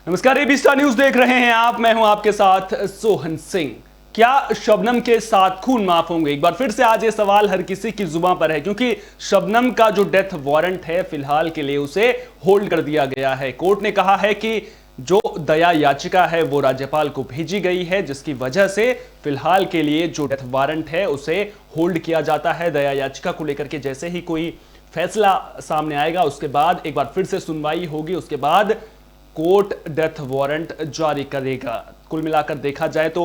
नमस्कार, AB star news देख रहे हैं आप। मैं हूं आपके साथ सोहन सिंह। क्या शबनम के 7 खून माफ होंगे? एक बार फिर से आज ये सवाल हर किसी की जुबान पर है, क्योंकि शबनम का जो डेथ वारंट है फिलहाल के लिए उसे होल्ड कर दिया गया है। कोर्ट ने कहा है कि जो दया याचिका है वो राज्यपाल को भेजी गई है, जिसकी वजह से फिलहाल के लिए जो डेथ वारंट है उसे होल्ड किया जाता है। दया याचिका को लेकर के जैसे ही कोई फैसला सामने आएगा उसके बाद एक बार फिर से सुनवाई होगी, उसके बाद कोर्ट डेथ वारंट जारी करेगा। कुल मिलाकर देखा जाए तो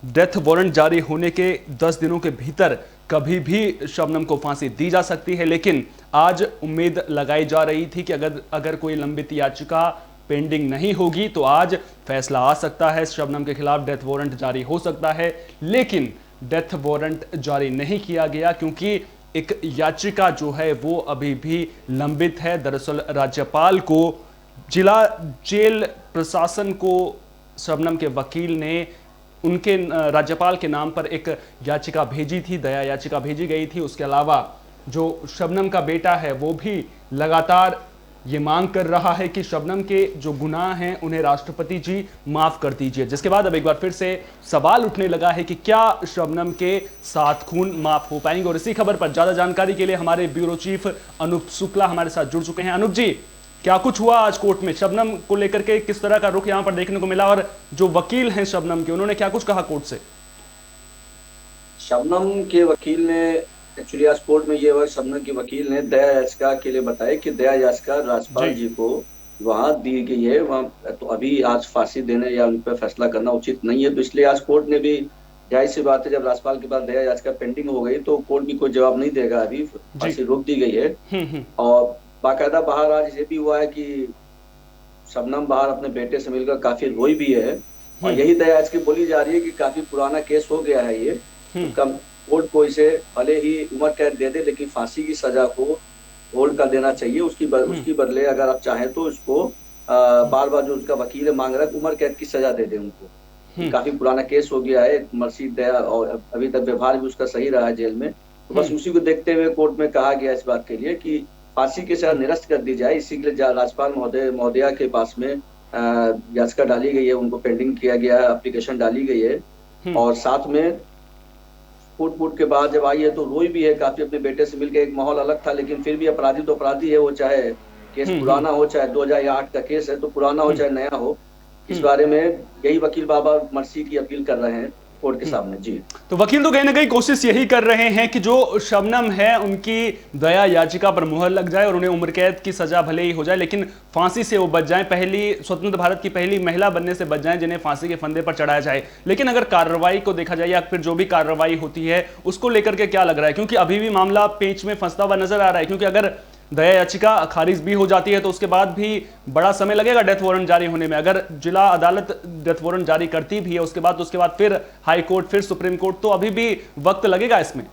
डेथ वारंट जारी होने के 10 दिनों के भीतर कभी भी शबनम को फांसी दी जा सकती है, लेकिन आज उम्मीद लगाई जा रही थी कि अगर कोई लंबित याचिका पेंडिंग नहीं होगी तो आज फैसला आ सकता है, शबनम के खिलाफ डेथ वारंट जारी हो सकता है। लेकिन डेथ वारंट जारी नहीं किया गया क्योंकि एक याचिका जो है वो अभी भी लंबित है। दरअसल राज्यपाल को, जिला जेल प्रशासन को शबनम के वकील ने उनके राज्यपाल के नाम पर एक याचिका भेजी थी, दया याचिका भेजी गई थी। उसके अलावा जो शबनम का बेटा है वो भी लगातार ये मांग कर रहा है कि शबनम के जो गुनाह हैं उन्हें राष्ट्रपति जी माफ कर दीजिए, जिसके बाद अब एक बार फिर से सवाल उठने लगा है कि क्या शबनम के 7 खून माफ हो पाएंगे। और इसी खबर पर ज्यादा जानकारी के लिए हमारे ब्यूरो चीफ अनूप शुक्ला हमारे साथ जुड़ चुके हैं। अनूप जी, क्या कुछ हुआ आज कोर्ट में? शबनम को लेकर के किस तरह का रुख यहां पर देखने को मिला, और जो वकील हैं शबनम के उन्होंने क्या कुछ कहा कोर्ट से? शबनम के वकील ने एक्चुअली आज कोर्ट में ये हुआ, शबनम के वकील ने दया याचिका के लिए बताया कि दया याचिका राज्यपाल जी को वहां दी गई है, वहां तो अभी आज फांसी देने या उन पर फैसला करना उचित नहीं है। तो इसलिए आज कोर्ट ने भी, जाहिर सी बात है, जब राज्यपाल के पास दया याचिका पेंडिंग हो गई तो कोर्ट भी कोई जवाब नहीं देगा, अभी फांसी रोक दी गई है। और बाकायदा बाहर आज ये भी हुआ है कि शबनम बाहर अपने बेटे से मिलकर काफी रोई भी है, और यही दया याचिका बोली जा रही है कि काफी पुराना केस हो गया है ये, तो कोर्ट को इसे भले ही उम्र कैद दे दे लेकिन फांसी की सजा को होल्ड कर देना चाहिए। उसकी बदले अगर आप चाहें तो उसको बार बार जो उसका वकील मांग रहा है उम्र कैद की सजा दे दे उनको। काफी पुराना केस हो गया है, मर्सी दया, और अभी तक व्यवहार भी उसका सही रहा है जेल में। तो बस उसी को देखते हुए कोर्ट में कहा गया इस बात के लिए कि फांसी की सजा निरस्त कर दी जाए। इसी के लिए राज्यपाल महोदया के पास में याचिका डाली गई है, उनको पेंडिंग किया गया है, एप्लीकेशन डाली गई है। और साथ में फूट के बाद जब आई है तो रोई भी है काफी अपने बेटे से मिलकर। एक माहौल अलग था, लेकिन फिर भी अपराधी तो अपराधी है, वो चाहे केस पुराना हो, चाहे 2008 का केस है तो पुराना हो चाहे नया हो। इस बारे में यही वकील बाबा मर्सी की अपील कर रहे हैं कोर्ट के सामने। जी, तो वकील तो कहीं ना कहीं कोशिश यही कर रहे हैं कि जो शबनम है उनकी दया याचिका पर मुहर लग जाए और उन्हें उम्र कैद की सजा भले ही हो जाए लेकिन फांसी से वो बच जाएं, पहली स्वतंत्र भारत की पहली महिला बनने से बच जाएं जिन्हें फांसी के फंदे पर चढ़ाया जाए। लेकिन अगर कार्रवाई को देखा जाए या फिर जो भी कार्रवाई होती है उसको लेकर के क्या लग रहा है, क्योंकि अभी भी मामला पेंच में फंसता हुआ नजर आ रहा है, क्योंकि अगर दया याचिका खारिज भी हो जाती है तो उसके बाद भी बड़ा समय लगेगा डेथ वारंट जारी होने में। अगर जिला अदालत डेथ वारंट जारी करती भी है उसके बाद फिर हाई कोर्ट, फिर सुप्रीम कोर्ट, तो अभी भी वक्त लगेगा इसमें।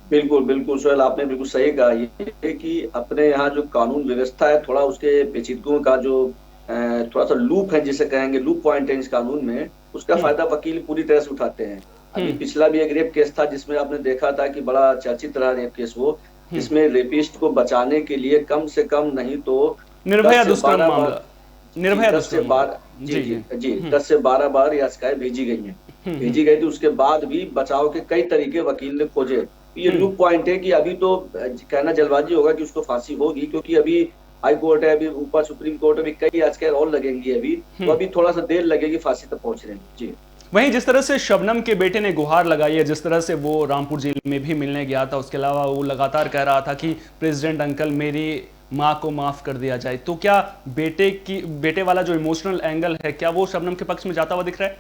बिल्कुल बिल्कुल सोहेल, आपने बिल्कुल सही कहा। ये कि अपने यहाँ जो कानून व्यवस्था है, थोड़ा उसके पेचीदगियों का जो थोड़ा सा लूप है, जिसे कहेंगे लूप पॉइंट है इस कानून में, उसका फायदा वकील पूरी तरह से उठाते हैं। अभी पिछला भी एक रेप केस था जिसमें आपने देखा था कि बड़ा चर्चित रहा रेप केस, वो जिसमें रेपिस्ट को बचाने के लिए कम से कम नहीं तो निर्भया दुष्कर्म मामला, निर्भया दुष्कर्म, जी 10 से 12 बार याचिकाएं भेजी गई हैं। भेजी गई थी, उसके बाद भी बचाव के कई तरीके वकील ने खोजे। ये लूप पॉइंट है कि अभी तो कहना जल्दबाजी होगा कि उसको फांसी होगी, क्योंकि अभी हाई कोर्ट है, अभी ऊपर सुप्रीम कोर्ट, अभी कई याचिकाएं और लगेंगी अभी, तो अभी थोड़ा सा देर लगेगी फांसी तक पहुंचने में। जी, वहीं जिस तरह से शबनम के बेटे ने गुहार लगाई है, जिस तरह से वो रामपुर जेल में भी मिलने गया था, उसके अलावा वो लगातार कह रहा था कि प्रेसिडेंट अंकल मेरी माँ को माफ कर दिया जाए, तो क्या बेटे वाला जो इमोशनल एंगल है क्या वो शबनम के पक्ष में जाता हुआ दिख रहा है?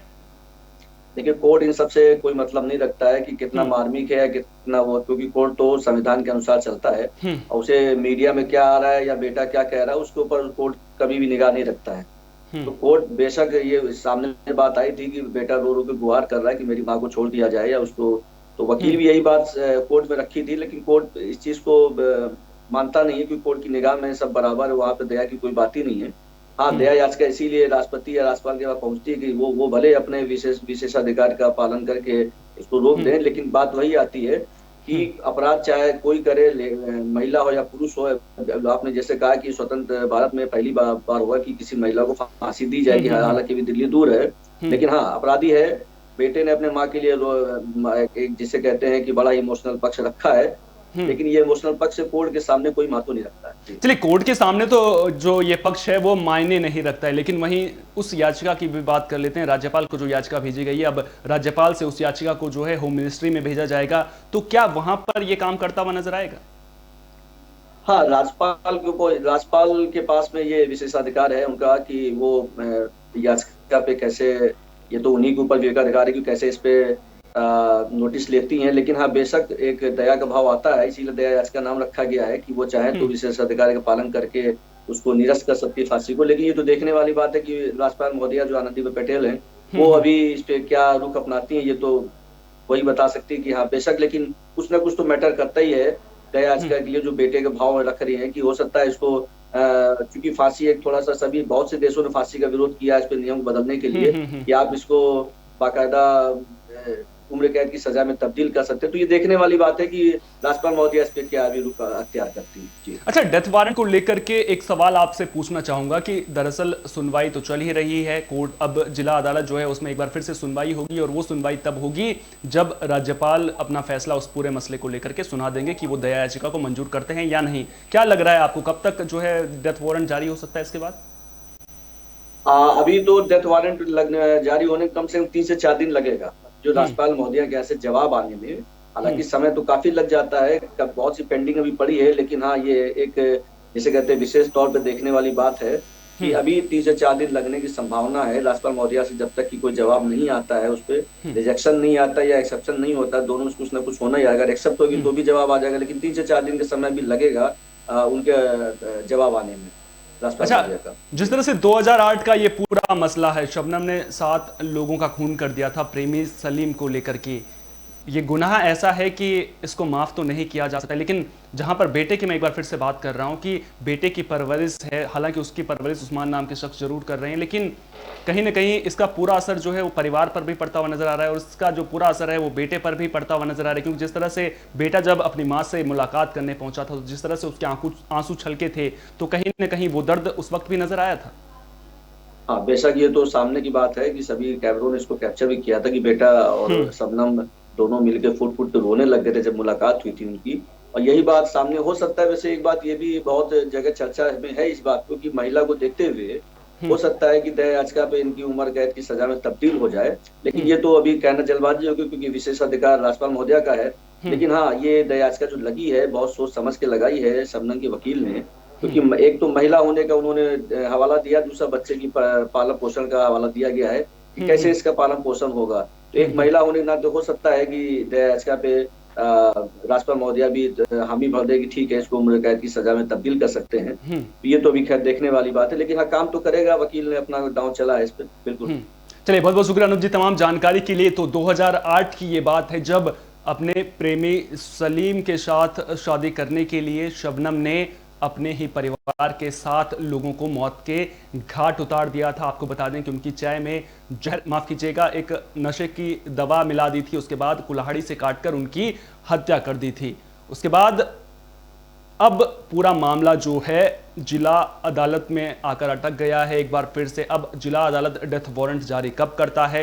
देखिए, कोर्ट इन सबसे कोई मतलब नहीं रखता है कि कितना मार्मिक है या कितना वो, क्योंकि कोर्ट तो संविधान के अनुसार चलता है, और उसे मीडिया में क्या आ रहा है या बेटा क्या कह रहा है उसके ऊपर कोर्ट कभी भी निगाह नहीं रखता है। तो कोर्ट बेशक ये सामने बात आई थी कि बेटा रो रो के गुहार कर रहा है कि मेरी माँ को छोड़ दिया जाए या उसको, तो वकील भी यही बात कोर्ट में रखी थी, लेकिन कोर्ट इस चीज को मानता नहीं है क्योंकि कोर्ट की निगाह में सब बराबर है, वहां पे दया की कोई बात ही नहीं है। हाँ, दया याचिका इसीलिए राष्ट्रपति या राज्यपाल के पास पहुंचती है कि वो भले अपने विशेषाधिकार का पालन करके इसको रोक दें, लेकिन बात वही आती है कि अपराध चाहे कोई करे, महिला हो या पुरुष हो। आपने जैसे कहा कि स्वतंत्र भारत में पहली बार हुआ कि किसी महिला को फांसी दी जाएगी, हालांकि भी दिल्ली दूर है, लेकिन हाँ अपराधी है। बेटे ने अपने माँ के लिए एक जिसे कहते हैं कि बड़ा इमोशनल पक्ष रखा है, लेकिन ये इमोशनल पक्ष कोर्ट के सामने कोई महत्व नहीं रखता है। चलिए, कोर्ट के सामने तो जो ये पक्ष है वो मायने नहीं रखता है, लेकिन वहीं उस याचिका की भी बात कर लेते हैं। राज्यपाल को जो याचिका भेजी गई है, अब राज्यपाल से उस याचिका को जो है होम मिनिस्ट्री में भेजा जाएगा, तो क्या वहां पर ये काम करता हुआ नजर आएगा? हाँ, राज्यपाल के पास में ये विशेषाधिकार है उनका कि वो याचिका पे कैसे, ये तो उन्हीं के ऊपर विवेकाधिकार है कि कैसे इस पे नोटिस लेती हैं। लेकिन हाँ बेशक एक दया का भाव आता है, इसीलिए दया याचिका नाम रखा गया है कि वो चाहे तो विशेषाधिकार का पालन करके उसको निरस्त कर सकती है फांसी को। लेकिन ये तो देखने वाली बात है कि राज्यपाल महोदया जो आनंदीबेन पटेल हैं वो अभी इस पे क्या रुख अपनाती हैं, ये तो वही बता सकती है कि हाँ बेशक, लेकिन कुछ ना कुछ तो मैटर करता ही है। दया याचिका के लिए जो बेटे के भाव रख रही है कि हो सकता है इसको क्योंकि फांसी एक थोड़ा सा बहुत से देशों ने फांसी का विरोध किया इस पे नियम बदलने के लिए कि आप इसको बाकायदा उम्र कैद की सजा में तब्दील कर सकते हैं। तो ये देखने वाली बात है कि राज्यपाल महोदया इस पे क्या अभी रुख अख्तियार करती है। जी अच्छा, डेथ वारंट को लेकर के एक सवाल आपसे पूछना चाहूंगा कि दरअसल सुनवाई तो चल ही रही है, कोर्ट अब जिला अदालत जो है उसमें एक बार फिर से सुनवाई होगी, और वो सुनवाई तब होगी जब राज्यपाल अपना फैसला उस पूरे मसले को लेकर के सुना देंगे कि वो दया याचिका को मंजूर करते हैं या नहीं। क्या लग रहा है आपको, कब तक जो है डेथ वारंट जारी हो सकता है इसके बाद? अभी तो डेथ वारंट जारी होने कम से कम 3 से 4 दिन लगेगा, जो राज्यपाल महोदया के यहाँ से जवाब आने में। हालांकि समय तो काफी लग जाता है, बहुत सी पेंडिंग अभी पड़ी है, लेकिन हाँ ये एक जिसे कहते हैं विशेष तौर पे देखने वाली बात है कि अभी 3 से 4 दिन लगने की संभावना है राज्यपाल महोदया से, जब तक कि कोई जवाब नहीं आता है, उस पर रिजेक्शन नहीं आता या एक्सेप्शन नहीं होता, दोनों में कुछ ना कुछ होना ही। अगर एक्सेप्ट होगी तो भी जवाब आ जाएगा, लेकिन 3 से 4 दिन का समय भी लगेगा उनके जवाब आने में। अच्छा, जिस तरह से 2008 का ये पूरा मसला है, शबनम ने 7 लोगों का खून कर दिया था प्रेमी सलीम को लेकर के, ये गुनाह ऐसा है कि इसको माफ़ तो नहीं किया जा सकता। लेकिन जहां पर बेटे की मैं एक बार फिर से बात कर रहा हूं कि बेटे की परवरिश है, हालांकि उसकी परवरिश उस्मान नाम के शख्स जरूर कर रहे हैं, लेकिन कहीं ना कहीं इसका पूरा असर जो है वो परिवार पर भी पड़ता हुआ नजर आ रहा है, और इसका जो पूरा असर है वो बेटे पर भी पड़ता हुआ नजर आ रहा है। क्योंकि जिस तरह से बेटा जब अपनी माँ से मुलाकात करने पहुंचा था, तो जिस तरह से उसके आंसू छलके थे, तो कहीं ना कहीं वो दर्द उस वक्त भी नजर आया था। हाँ बेशक, ये तो सामने की बात है कि सभी कैमरों ने इसको कैप्चर भी किया था कि बेटा और शबनम दोनों मिलकर फुट फुट के रोने लग गए थे जब मुलाकात हुई थी उनकी, और यही बात सामने हो सकता है। वैसे एक बात ये भी बहुत जगह चर्चा में है इस बात को कि महिला को देखते हुए हो सकता है कि दया याचिका पे इनकी उम्र कैद की सजा में तब्दील हो जाए, लेकिन ये तो अभी कहना जल्दबाजी होगी क्योंकि विशेषाधिकार राज्यपाल महोदया का है। लेकिन हाँ, ये दया याचिका जो लगी है बहुत सोच समझ के लगाई है शबनम के वकील ने, क्योंकि एक तो महिला होने का उन्होंने हवाला दिया, दूसरा बच्चे की पालन पोषण का हवाला दिया गया है कि कैसे इसका पालन पोषण होगा। तो एक महिला होने के नाते हो सकता है कि दया याचिका पे राज्यपाल महोदया भी हामी भर दे कि ठीक है इसको उम्र कैद की सजा में तब्दील कर सकते हैं। ये तो अभी खैर देखने वाली बात है, लेकिन हाँ काम तो करेगा, वकील ने अपना दांव चला है इस पे। बिल्कुल। चलिए, बहुत बहुत शुक्रिया अनूप जी तमाम जानकारी के लिए। तो 2008 की ये बात है जब अपने प्रेमी सलीम के साथ शादी करने के लिए शबनम ने अपने ही परिवार के 7 लोगों को मौत के घाट उतार दिया था। आपको बता दें कि उनकी चाय में जहर, माफ कीजिएगा, एक नशे की दवा मिला दी थी, उसके बाद कुल्हाड़ी से काटकर उनकी हत्या कर दी थी। उसके बाद अब पूरा मामला जो है जिला अदालत में आकर अटक गया है। एक बार फिर से अब जिला अदालत डेथ वारंट जारी कब करता है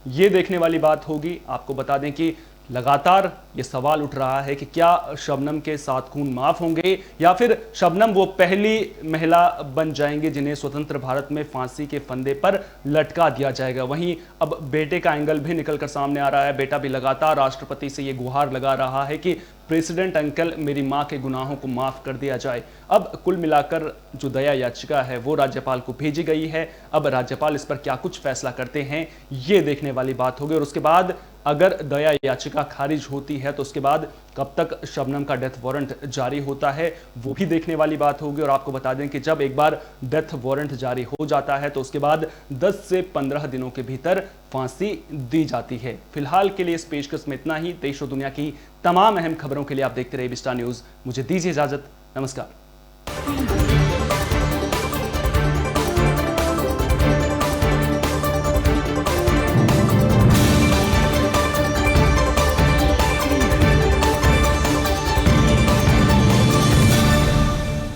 ये देखने वाली बात होगी। आपको बता दें कि लगातार ये सवाल उठ रहा है कि क्या शबनम के 7 खून माफ होंगे या फिर शबनम वो पहली महिला बन जाएंगे जिन्हें स्वतंत्र भारत में फांसी के फंदे पर लटका दिया जाएगा। वहीं अब बेटे का एंगल भी निकलकर सामने आ रहा है। बेटा भी लगातार राष्ट्रपति से ये गुहार लगा रहा है कि प्रेसिडेंट अंकल, मेरी मां के गुनाहों को माफ कर दिया जाए। अब कुल मिलाकर जो दया याचिका है वो राज्यपाल को भेजी गई है। अब राज्यपाल इस पर क्या कुछ फैसला करते हैं ये देखने वाली बात होगी, और उसके बाद अगर दया याचिका खारिज होती है तो उसके बाद कब तक शबनम का डेथ वारंट जारी होता है वो भी देखने वाली बात होगी। और आपको बता दें कि जब एक बार डेथ वारंट जारी हो जाता है तो उसके बाद 10 से 15 दिनों के भीतर फांसी दी जाती है। फिलहाल के लिए इस पेशकश में इतना ही। देश और दुनिया की तमाम अहम खबरों के लिए आप देखते रहिए विस्टा न्यूज। मुझे दीजिए इजाजत। नमस्कार।